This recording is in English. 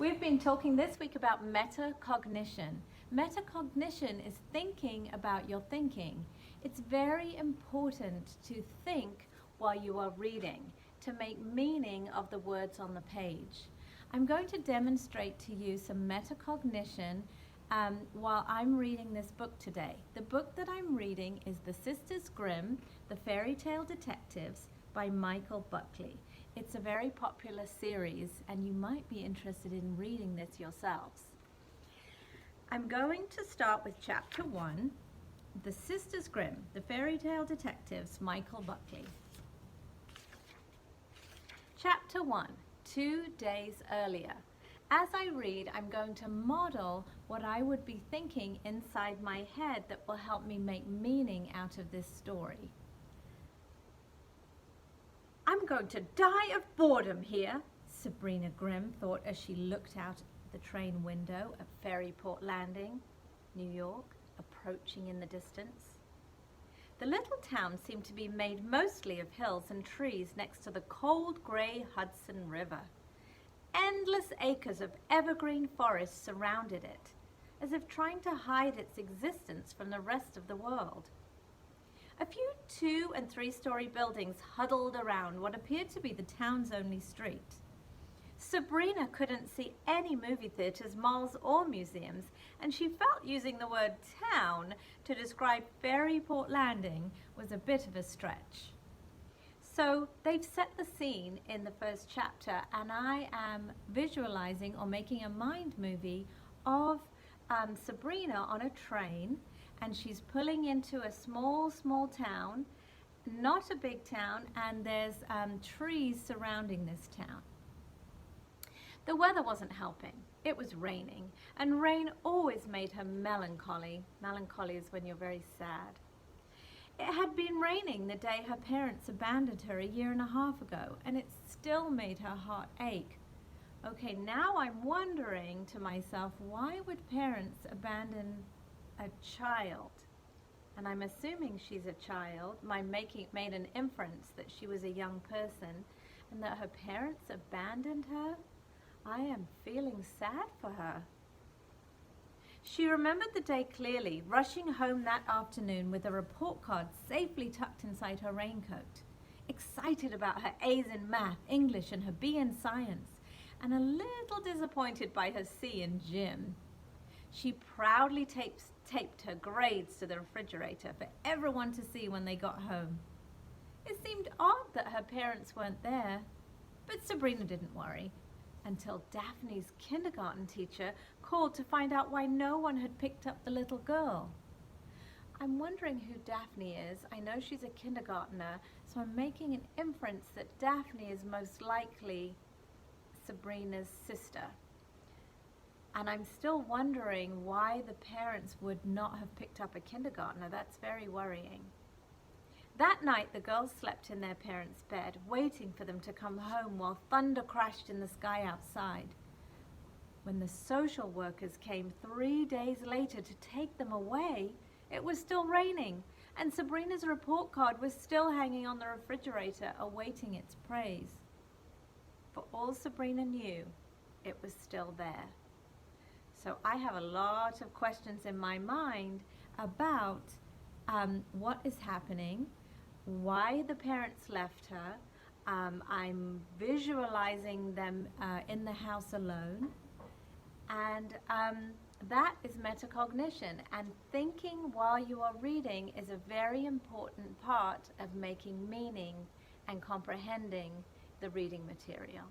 We've been talking this week about metacognition. Metacognition is thinking about your thinking. It's very important to think while you are reading, to make meaning of the words on the page. I'm going to demonstrate to you some metacognition while I'm reading this book today. The book that I'm reading is The Sisters Grimm, The Fairy Tale Detectives by Michael Buckley. It's a very popular series and you might be interested in reading this yourselves. I'm going to start with chapter 1, The Sisters Grimm, The Fairy Tale Detectives, Michael Buckley. Chapter 1, 2 days earlier. As I read, I'm going to model what I would be thinking inside my head that will help me make meaning out of this story. I'm going to die of boredom here, Sabrina Grimm thought as she looked out the train window at Ferryport Landing, New York, approaching in the distance. The little town seemed to be made mostly of hills and trees next to the cold grey Hudson River. Endless acres of evergreen forest surrounded it, as if trying to hide its existence from the rest of the world. A few 2- and 3-story buildings huddled around what appeared to be the town's only street. Sabrina couldn't see any movie theaters, malls, or museums, and she felt using the word town to describe Ferryport Landing was a bit of a stretch. So they've set the scene in the first chapter, and I am visualizing or making a mind movie of Sabrina on a train, and she's pulling into a small town, not a big town, and there's trees surrounding this town. The weather wasn't helping. It was raining, and rain always made her melancholy. Melancholy is when you're very sad. It had been raining the day her parents abandoned her a 1.5 years ago, and it still made her heart ache. Okay, now I'm wondering to myself, why would parents abandon a child? And I'm assuming she's a child. Made an inference that she was a young person and that her parents abandoned her. I am feeling sad for her. She remembered the day clearly, rushing home that afternoon with a report card safely tucked inside her raincoat, excited about her A's in math, English, and her B in science, and a little disappointed by her C in gym. She proudly taped her grades to the refrigerator for everyone to see when they got home. It seemed odd that her parents weren't there, but Sabrina didn't worry until Daphne's kindergarten teacher called to find out why no one had picked up the little girl. I'm wondering who Daphne is. I know she's a kindergartner, so I'm making an inference that Daphne is most likely Sabrina's sister. And I'm still wondering why the parents would not have picked up a kindergartner. That's very worrying. That night, the girls slept in their parents' bed, waiting for them to come home while thunder crashed in the sky outside. When the social workers came 3 days later to take them away, it was still raining, and Sabrina's report card was still hanging on the refrigerator, awaiting its praise. For all Sabrina knew, it was still there. So I have a lot of questions in my mind about what is happening, why the parents left her. I'm visualizing them in the house alone, and that is metacognition. And thinking while you are reading is a very important part of making meaning and comprehending the reading material.